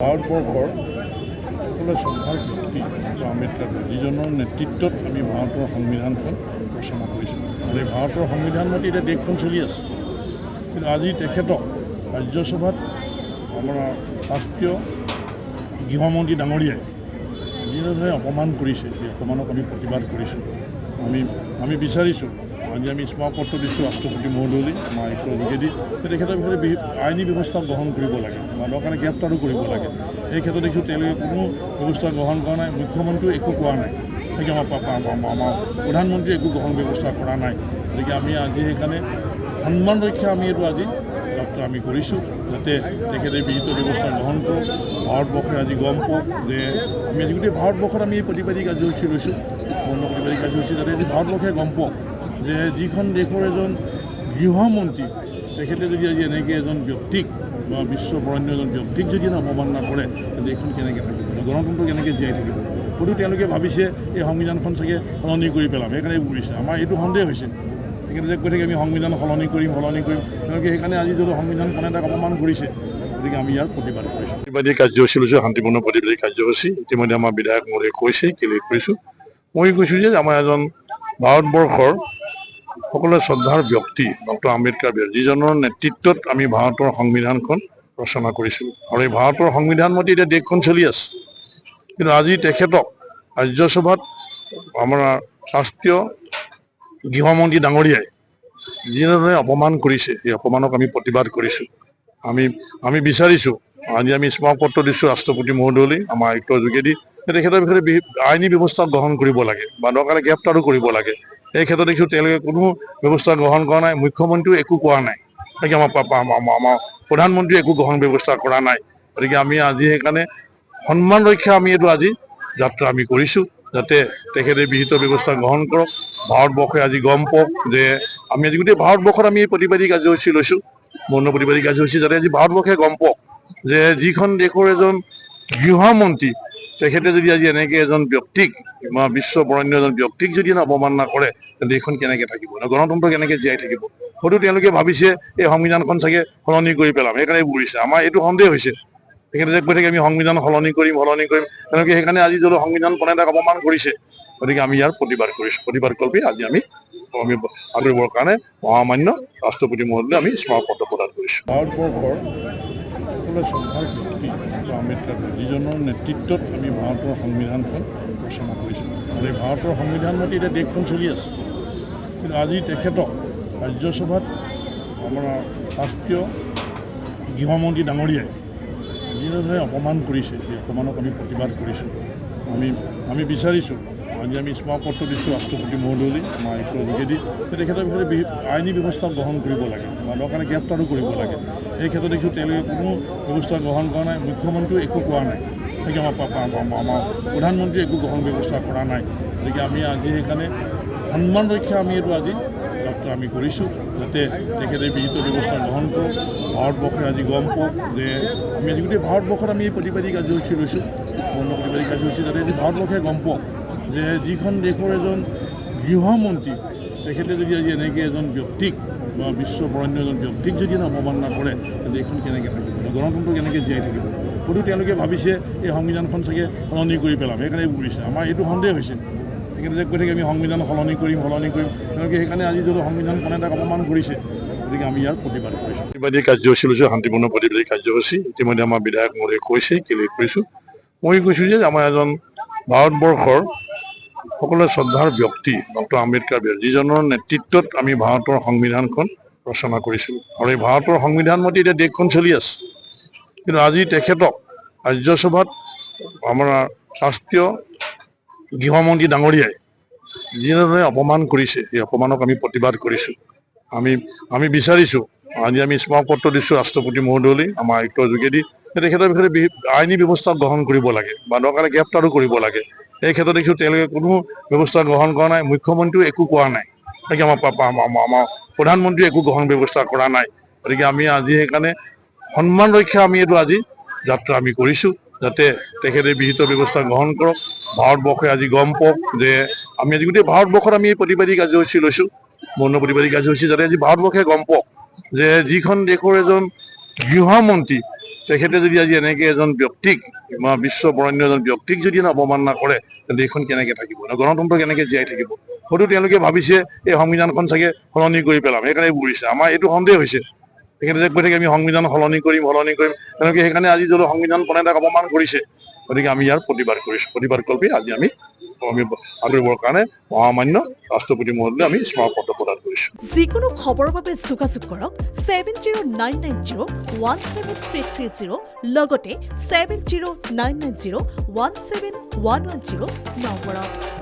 ভাৰতবৰ্ষৰ সকলো শ্ৰদ্ধাৰ ব্যক্তি আম্বেদকাৰ যিজনৰ নেতৃত্বত আমি ভাৰতৰ সংবিধানখন ৰচনা কৰিছোঁ আৰু এই ভাৰতৰ সংবিধান মতে এতিয়া দেশখন চলি আছে। কিন্তু আজি তেখেতক ৰাজ্যসভাত আমাৰ ৰাষ্ট্ৰীয় গৃহমন্ত্ৰী ডাঙৰীয়াই যিদৰে অপমান কৰিছে, সেই অপমানক আমি প্ৰতিবাদ কৰিছোঁ। আমি বিচাৰিছোঁ, আজি আমি স্মাৰকপত্ৰ দিছোঁ ৰাষ্ট্ৰপতি মহোদয়লৈ আমাৰ আয়ুক্তৰ যোগেদি, তেখেতৰ বিষয়ে আইনী ব্যৱস্থা গ্ৰহণ কৰিব লাগে বা দৰকাৰে গ্ৰেপ্তাৰো কৰিব লাগে। এই ক্ষেত্ৰত দেখিছোঁ তেওঁলোকে কোনো ব্যৱস্থা গ্ৰহণ কৰা নাই, মুখ্যমন্ত্ৰীও একো কোৱা নাই, গতিকে আমাৰ প্ৰধানমন্ত্ৰীয়ে একো গ্ৰহণ ব্যৱস্থা কৰা নাই। গতিকে আমি আজি সেইকাৰণে সন্মান ৰক্ষা আমি এইটো আজি যাত্ৰা আমি কৰিছোঁ, যাতে তেখেতে বিহিত ব্যৱস্থা গ্ৰহণ কৰক। ভাৰতবৰ্ষে আজি গম পাওক যে আমি আজি গোটেই ভাৰতবৰ্ষত আমি এই প্ৰতিবাদী কাৰ্যসূচী লৈছোঁ, অন্য প্ৰতিবাদী কাৰ্যসূচী, যাতে আজি ভাৰতবৰ্ষে গম পাওক যে যিখন দেশৰ এজন গৃহমন্ত্ৰী তেখেতে যদি আজি এনেকৈ এজন ব্যক্তিক বা বিশ্ব বৰেণ্য এজন ব্যক্তিক যদি অপমান নকৰে, দেশখন কেনেকৈ থাকিব, গণতন্ত্ৰ কেনেকৈ জীয়াই থাকিব। হয়তো তেওঁলোকে ভাবিছে এই সংবিধানখন চাগে সলনি কৰি পেলাম, সেইকাৰণে এইবোৰ কৰিছে। আমাৰ এইটো সন্দেহ হৈছে, তেখেতে যে কৈ থাকে আমি সংবিধান সলনি কৰিম। তেওঁলোকে সেইকাৰণে আজি যদি সংবিধানখন এটা অপমান কৰিছে, গতিকে আমি ইয়াৰ প্ৰতিবাদ কৰিছোঁ। প্ৰতিবাদী কাৰ্যসূচী লৈছোঁ, শান্তিপূৰ্ণ প্ৰতিবাদী কাৰ্যসূচী। ইতিমধ্যে আমাৰ বিধায়ক মহোদয়ে কৈছে, কেলে কৰিছোঁ মই কৈছোঁ যে আমাৰ এজন ভাৰতবৰ্ষৰ সকলোৱে শ্ৰদ্ধাৰ ব্যক্তি ডক্টৰ আম্বেদকাৰ যিজনৰ নেতৃত্বত আমি ভাৰতৰ সংবিধানখন ৰচনা কৰিছিলোঁ আৰু এই ভাৰতৰ সংবিধান মতে এতিয়া দেশখন চলি আছে। কিন্তু আজি তেখেতক ৰাজ্যসভাত আমাৰ ৰাষ্ট্ৰীয় গৃহমন্ত্ৰী ডাঙৰীয়াই যিদৰে অপমান কৰিছে, সেই অপমানক আমি প্ৰতিবাদ কৰিছোঁ। আমি বিচাৰিছোঁ, আজি আমি স্মাৰকপত্ৰ দিছোঁ ৰাষ্ট্ৰপতি মহোদয়লৈ আমাৰ আয়ুক্তৰ যোগেদি, তেখেতৰ বিষয়ে আইনী ব্যৱস্থা গ্ৰহণ কৰিব লাগে বা দৰকাৰে গ্ৰেপ্তাৰো কৰিব লাগে। এই ক্ষেত্ৰত দেখিছোঁ তেওঁলোকে কোনো ব্যৱস্থা গ্ৰহণ কৰা নাই, মুখ্যমন্ত্ৰীও একো কোৱা নাই, গতিকে আমাৰ প্ৰধানমন্ত্ৰীয়ে একো গ্ৰহণ ব্যৱস্থা কৰা নাই। গতিকে আমি আজি সেইকাৰণে সন্মান ৰক্ষা আমি এইটো আজি যাত্ৰা আমি কৰিছোঁ, যাতে তেখেতে বিহিত ব্যৱস্থা গ্ৰহণ কৰক। ভাৰতবৰ্ষে আজি গম পাওক যে আমি আজি গোটেই ভাৰতবৰ্ষত আমি এই প্ৰতিবাদী কাৰ্যসূচী লৈছোঁ, অন্য প্ৰতিবাদী কাৰ্যসূচী, যাতে আজি ভাৰতবৰ্ষে গম পাওক যে যিখন দেশৰ এজন গৃহমন্ত্ৰী তেখেতে যদি আজি এনেকৈ এজন ব্যক্তিক বা বিশ্ব বৰেণ্য এজন ব্যক্তিক যদি অপমান নকৰে, দেশখন কেনেকৈ থাকিব, গণতন্ত্ৰ কেনেকৈ জীয়াই থাকিব। হয়তো তেওঁলোকে ভাবিছে এই সংবিধানখন চাগে সলনি কৰি পেলাম, সেইকাৰণে এইবোৰ কৰিছে। আমাৰ এইটো সন্দেহ হৈছে, তেখেতে যে কৈ থাকে আমি সংবিধান সলনি কৰিম। তেওঁলোকে সেইকাৰণে আজি যদি সংবিধানখন এটা অপমান কৰিছে, গতিকে আমি ইয়াৰ প্ৰতিবাদ কৰিছোঁ। প্ৰতিবাদ কল্পে আজি আমি আগবাঢ়িবৰ কাৰণে মহামান্য ৰাষ্ট্ৰপতি মহোদয়লৈ আমি স্মাৰকপত্ৰ প্ৰদান কৰিছোঁ। ভাৰতবৰ্ষৰ সকলো শ্ৰদ্ধাৰ ব্যক্তি আম্বেদকাৰ যিজনৰ নেতৃত্বত আমি ভাৰতৰ সংবিধানখন ৰচনা কৰিছোঁ আৰু এই ভাৰতৰ সংবিধান মতে এতিয়া দেশখন চলি আছে। কিন্তু আজি তেখেতক ৰাজ্যসভাত আমাৰ ৰাষ্ট্ৰীয় গৃহমন্ত্ৰী ডাঙৰীয়াই যিদৰে অপমান কৰিছে, সেই অপমানক আমি প্ৰতিবাদ কৰিছোঁ। আমি বিচাৰিছোঁ, আজি আমি স্মাৰকপত্ৰ দিছোঁ ৰাষ্ট্ৰপতি মহোদয়লৈ আমাৰ আয়ুক্তৰ যোগেদি, তেখেতৰ বিষয়ে আইনী ব্যৱস্থা গ্ৰহণ কৰিব লাগে বা দৰকাৰে গ্ৰেপ্তাৰো কৰিব লাগে। এই ক্ষেত্ৰত দেখিছোঁ তেওঁলোকে কোনো ব্যৱস্থা গ্ৰহণ কৰা নাই, মুখ্যমন্ত্ৰীও একো কোৱা নাই, গতিকে আমাৰ প্ৰধানমন্ত্ৰীয়ে একো গ্ৰহণ ব্যৱস্থা কৰা নাই। গতিকে আমি আজি সেইকাৰণে সন্মান ৰক্ষা আমি এইটো আজি যাত্ৰা আমি কৰিছোঁ, যাতে তেখেতে বিহিত ব্যৱস্থা গ্ৰহণ কৰক। ভাৰতবৰ্ষে আজি গম পাওক যে আমি আজি গোটেই ভাৰতবৰ্ষত আমি এই প্ৰতিবাদী কাৰ্যসূচী লৈছোঁ, অন্য প্ৰতিবাদী কাৰ্যসূচী, যাতে আজি ভাৰতবৰ্ষে গম পাওক যে যিখন দেশৰ এজন গৃহমন্ত্ৰী তেখেতে যদি আজি এনেকৈ এজন ব্যক্তিক বা বিশ্ব বৰেণ্য এজন ব্যক্তিক যদি অপমান নকৰে, দেশখন কেনেকৈ থাকিব, গণতন্ত্ৰ কেনেকৈ জীয়াই থাকিব। হয়তো তেওঁলোকে ভাবিছে এই সংবিধানখন চাগে সলনি কৰি পেলাম, সেইকাৰণে এইবোৰ কৰিছে। আমাৰ এইটো সন্দেহ হৈছে, তেখেতে যে কৈ থাকে আমি সংবিধান সলনি কৰিম। তেওঁলোকে সেইকাৰণে আজি যদি সংবিধানখন এটা অপমান কৰিছে, গতিকে আমি ইয়াৰ প্ৰতিবাদ কৰিছোঁ। প্ৰতিবাদী কাৰ্যসূচী লৈছোঁ, শান্তিপূৰ্ণ প্ৰতিবাদী কাৰ্যসূচী। ইতিমধ্যে আমাৰ বিধায়ক মহোদয়ে কৈছে, কেলে কৰিছোঁ মই কৈছোঁ যে আমাৰ এজন ভাৰতবৰ্ষৰ সকলোৱে শ্ৰদ্ধাৰ ব্যক্তি ডক্টৰ আম্বেদকাৰ যিজনৰ নেতৃত্বত আমি ভাৰতৰ সংবিধানখন ৰচনা কৰিছিলোঁ আৰু এই ভাৰতৰ সংবিধান মতে এতিয়া দেশখন চলি আছে। কিন্তু আজি তেখেতক ৰাজ্যসভাত আমাৰ ৰাষ্ট্ৰীয় গৃহমন্ত্ৰী ডাঙৰীয়াই যিদৰে অপমান কৰিছে, সেই অপমানক আমি প্ৰতিবাদ কৰিছোঁ। আমি বিচাৰিছোঁ, আজি আমি স্মাৰকপত্ৰ দিছোঁ ৰাষ্ট্ৰপতি মহোদয়লৈ আমাৰ আয়ুক্তৰ যোগেদি, তেখেতৰ বিষয়ে আইনী ব্যৱস্থা গ্ৰহণ কৰিব লাগে বা দৰকাৰে গ্ৰেপ্তাৰো কৰিব লাগে। এই ক্ষেত্ৰত দেখিছোঁ তেওঁলোকে কোনো ব্যৱস্থা গ্ৰহণ কৰা নাই, মুখ্যমন্ত্ৰীও একো কোৱা নাই, গতিকে আমাৰ প্ৰধানমন্ত্ৰীয়ে একো গ্ৰহণ ব্যৱস্থা কৰা নাই। গতিকে আমি আজি সেইকাৰণে সন্মান ৰক্ষা আমি এইটো আজি যাত্ৰা আমি কৰিছোঁ, যাতে তেখেতে বিহিত ব্যৱস্থা গ্ৰহণ কৰক। ভাৰতবৰ্ষে আজি গম পাওক যে আমি আজি গোটেই ভাৰতবৰ্ষত আমি এই প্ৰতিবাদী কাৰ্যসূচী লৈছোঁ, অন্য প্ৰতিবাদী কাৰ্যসূচী, যাতে আজি ভাৰতবৰ্ষে গম পাওক যে যিখন দেশৰ এজন গৃহমন্ত্ৰী তেখেতে যদি আজি এনেকৈ এজন ব্যক্তিক বা বিশ্ব বৰেণ্য এজন ব্যক্তিক যদি অৱমাননা কৰে তেন্তে এইখন কেনেকৈ থাকিব গণতন্ত্ৰ কেনেকৈ জীয়াই থাকিব হয়তো তেওঁলোকে ভাবিছে এই সংবিধানখন চাগে সলনি কৰি পেলাম সেইকাৰণে কৰিছে আমাৰ এইটো সন্দেহ হৈছে তেখেতে যে কৈ থাকে আমি সংবিধান সলনি কৰিম তেওঁলোকে সেইকাৰণে আজি যদি সংবিধান প্ৰণেতাক তাক অপমান কৰিছে গতিকে আমি ইয়াৰ প্ৰতিবাদ কৰিছোঁ প্ৰতিবাদ কল্পি আজি আমি আদৰিবৰ কাৰণে মহামান্য ৰাষ্ট্ৰপতি মহোদয়লৈ আমি স্মাৰকপত্ৰ প্ৰদান কৰিছোঁ যিকোনো খবৰৰ বাবে যোগাযোগ কৰক 7099017330 লগতে 7099017110 নম্বৰত